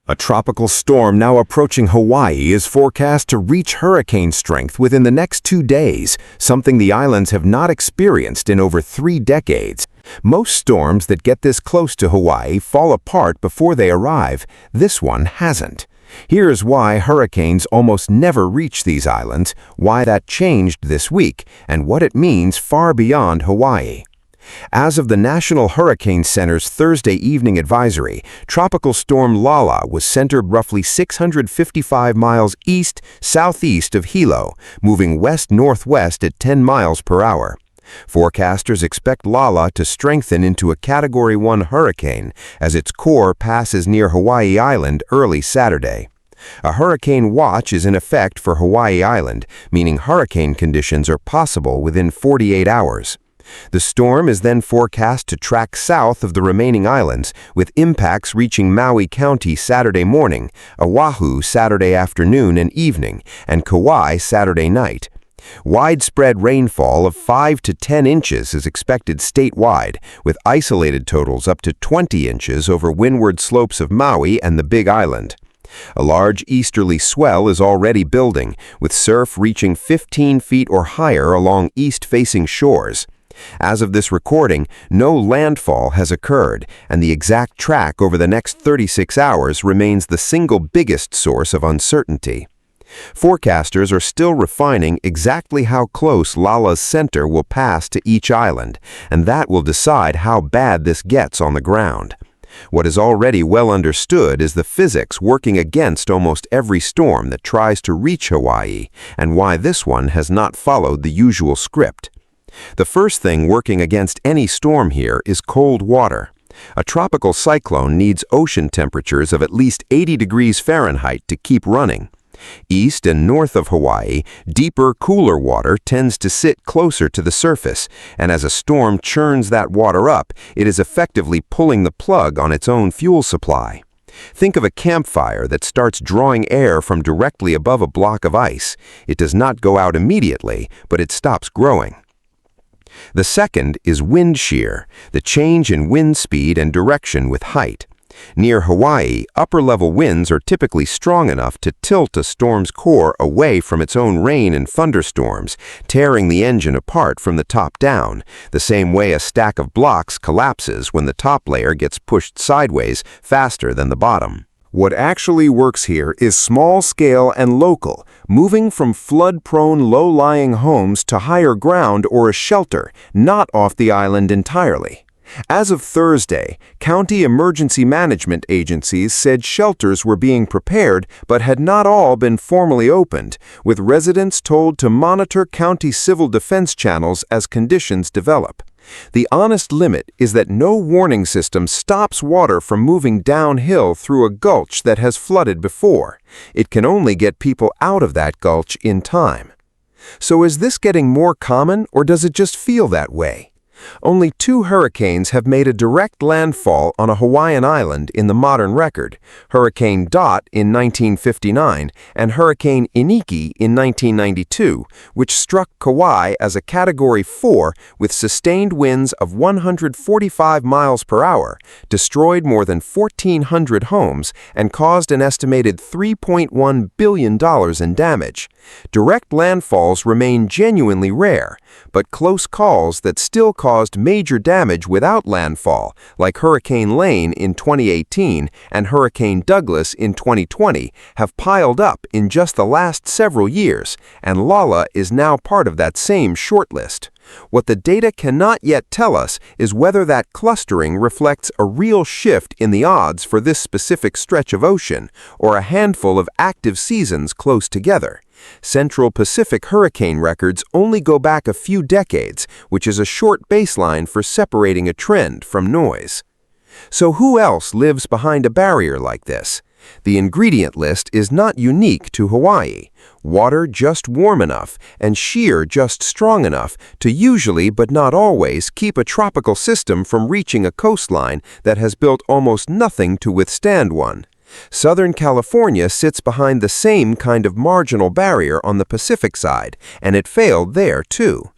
A tropical storm now approaching Hawaii is forecast to reach hurricane strength within the next 2 days, something the islands have not experienced in over 3 decades. Most storms that get this close to Hawaii fall apart before they arrive. This one hasn't. Here's why hurricanes almost never reach these islands, why that changed this week, and what it means far beyond Hawaii. As of the National Hurricane Center's Thursday evening advisory, Tropical Storm Lala was centered roughly 655 miles east-southeast of Hilo, moving west-northwest at 10 miles per hour. Forecasters expect Lala to strengthen into a Category 1 hurricane as its core passes near Hawaii Island early Saturday. A hurricane watch is in effect for Hawaii Island, meaning hurricane conditions are possible within 48 hours. The storm is then forecast to track south of the remaining islands, with impacts reaching Maui County Saturday morning, Oahu Saturday afternoon and evening, and Kauai Saturday night. Widespread rainfall of 5 to 10 inches is expected statewide, with isolated totals up to 20 inches over windward slopes of Maui and the Big Island. A large easterly swell is already building, with surf reaching 15 feet or higher along east-facing shores. As of this recording, no landfall has occurred, and the exact track over the next 36 hours remains the single biggest source of uncertainty. Forecasters are still refining exactly how close Lala's center will pass to each island, and that will decide how bad this gets on the ground. What is already well understood is the physics working against almost every storm that tries to reach Hawaii, and why this one has not followed the usual script. The first thing working against any storm here is cold water. A tropical cyclone needs ocean temperatures of at least 80 degrees Fahrenheit to keep running. East and north of Hawaii, deeper, cooler water tends to sit closer to the surface, and as a storm churns that water up, it is effectively pulling the plug on its own fuel supply. Think of a campfire that starts drawing air from directly above a block of ice. It does not go out immediately, but it stops growing. The second is wind shear, the change in wind speed and direction with height. Near Hawaii, upper-level winds are typically strong enough to tilt a storm's core away from its own rain and thunderstorms, tearing the engine apart from the top down, the same way a stack of blocks collapses when the top layer gets pushed sideways faster than the bottom. What actually works here is small-scale and local, moving from flood-prone low-lying homes to higher ground or a shelter, not off the island entirely. As of Thursday, county emergency management agencies said shelters were being prepared but had not all been formally opened, with residents told to monitor county civil defense channels as conditions develop. The honest limit is that no warning system stops water from moving downhill through a gulch that has flooded before. It can only get people out of that gulch in time. So is this getting more common, or does it just feel that way? Only 2 hurricanes have made a direct landfall on a Hawaiian island in the modern record, Hurricane Dot in 1959 and Hurricane Iniki in 1992, which struck Kauai as a Category 4 with sustained winds of 145 miles per hour, destroyed more than 1,400 homes, and caused an estimated $3.1 billion in damage. Direct landfalls remain genuinely rare, but close calls that still caused major damage without landfall, like Hurricane Lane in 2018 and Hurricane Douglas in 2020, have piled up in just the last several years, and Lala is now part of that same shortlist. What the data cannot yet tell us is whether that clustering reflects a real shift in the odds for this specific stretch of ocean, or a handful of active seasons close together. Central Pacific hurricane records only go back a few decades, which is a short baseline for separating a trend from noise. So who else lives behind a barrier like this? The ingredient list is not unique to Hawaii. Water just warm enough and shear just strong enough to usually but not always keep a tropical system from reaching a coastline that has built almost nothing to withstand one. Southern California sits behind the same kind of marginal barrier on the Pacific side, and it failed there too.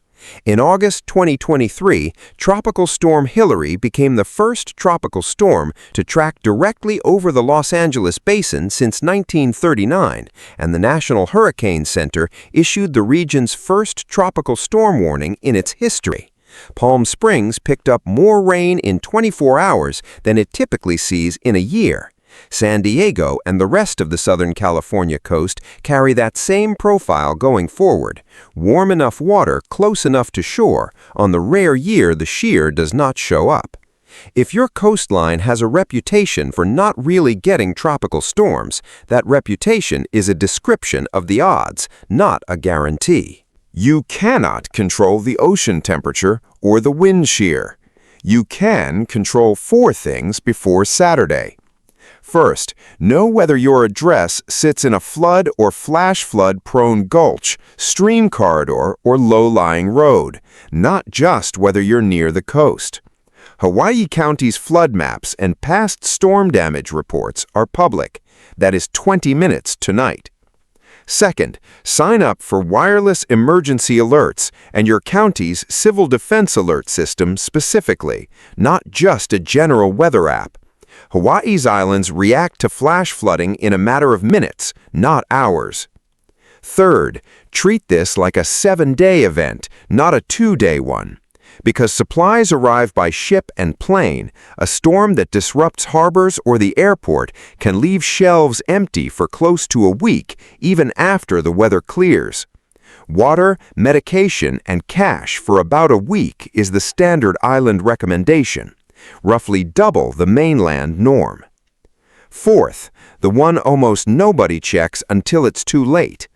In August 2023, Tropical Storm Hilary became the first tropical storm to track directly over the Los Angeles basin since 1939, and the National Hurricane Center issued the region's first tropical storm warning in its history. Palm Springs picked up more rain in 24 hours than it typically sees in a year. San Diego and the rest of the Southern California coast carry that same profile going forward. Warm enough water close enough to shore on the rare year the shear does not show up. If your coastline has a reputation for not really getting tropical storms, that reputation is a description of the odds, not a guarantee. You cannot control the ocean temperature or the wind shear. You can control 4 things before Saturday. First, know whether your address sits in a flood or flash flood-prone gulch, stream corridor, or low-lying road, not just whether you're near the coast. Hawaii County's flood maps and past storm damage reports are public. That is 20 minutes tonight. Second, sign up for wireless emergency alerts and your county's civil defense alert system specifically, not just a general weather app. Hawaii's islands react to flash flooding in a matter of minutes, not hours. Third, treat this like a 7-day event, not a 2-day one. Because supplies arrive by ship and plane, a storm that disrupts harbors or the airport can leave shelves empty for close to a week, even after the weather clears. Water, medication, and cash for about a week is the standard island recommendation, roughly double the mainland norm. Fourth, the one almost nobody checks until it's too late.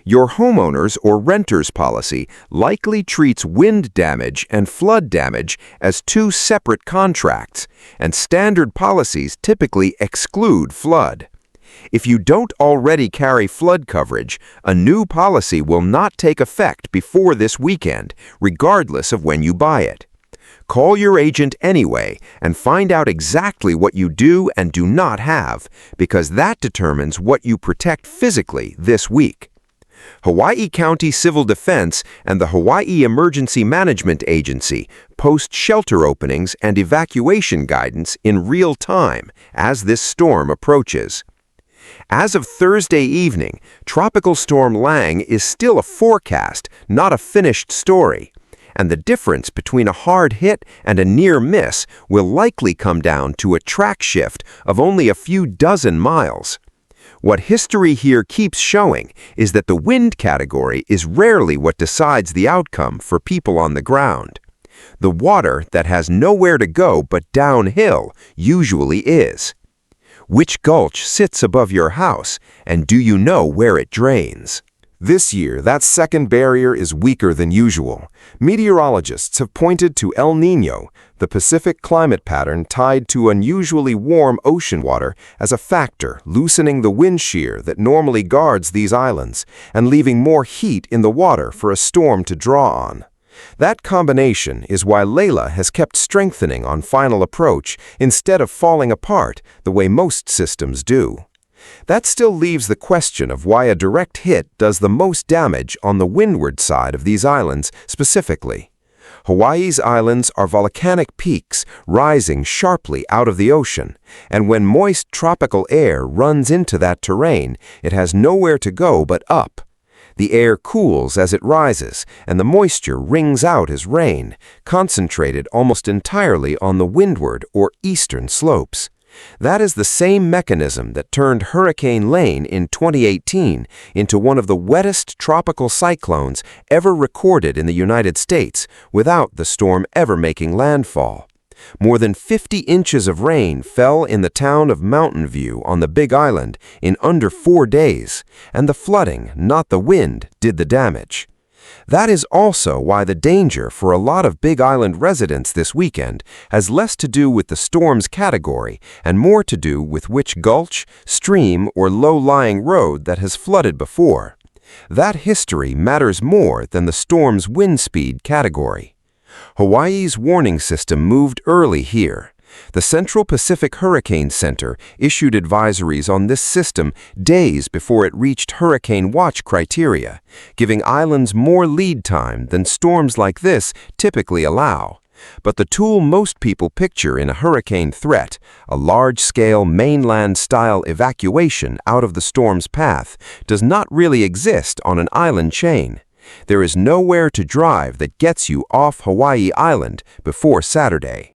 Your homeowner's or renter's policy likely treats wind damage and flood damage as 2 separate contracts, and standard policies typically exclude flood. If you don't already carry flood coverage, a new policy will not take effect before this weekend, regardless of when you buy it. Call your agent anyway and find out exactly what you do and do not have, because that determines what you protect physically this week. Hawaii County Civil Defense and the Hawaii Emergency Management Agency post shelter openings and evacuation guidance in real time as this storm approaches. As of Thursday evening, Tropical Storm Lang is still a forecast, not a finished story, and the difference between a hard hit and a near miss will likely come down to a track shift of only a few dozen miles. What history here keeps showing is that the wind category is rarely what decides the outcome for people on the ground. The water that has nowhere to go but downhill usually is. Which gulch sits above your house, and do you know where it drains? This year, that second barrier is weaker than usual. Meteorologists have pointed to El Niño, the Pacific climate pattern tied to unusually warm ocean water, as a factor loosening the wind shear that normally guards these islands and leaving more heat in the water for a storm to draw on. That combination is why Lala has kept strengthening on final approach instead of falling apart the way most systems do. That still leaves the question of why a direct hit does the most damage on the windward side of these islands specifically. Hawaii's islands are volcanic peaks rising sharply out of the ocean, and when moist tropical air runs into that terrain, it has nowhere to go but up. The air cools as it rises, and the moisture wrings out as rain, concentrated almost entirely on the windward or eastern slopes. That is the same mechanism that turned Hurricane Lane in 2018 into one of the wettest tropical cyclones ever recorded in the United States without the storm ever making landfall. More than 50 inches of rain fell in the town of Mountain View on the Big Island in under 4 days, and the flooding, not the wind, did the damage. That is also why the danger for a lot of Big Island residents this weekend has less to do with the storm's category and more to do with which gulch, stream, or low-lying road that has flooded before. That history matters more than the storm's wind speed category. Hawaii's warning system moved early here. The Central Pacific Hurricane Center issued advisories on this system days before it reached hurricane watch criteria, giving islands more lead time than storms like this typically allow. But the tool most people picture in a hurricane threat, a large-scale mainland-style evacuation out of the storm's path, does not really exist on an island chain. There is nowhere to drive that gets you off Hawaii Island before Saturday.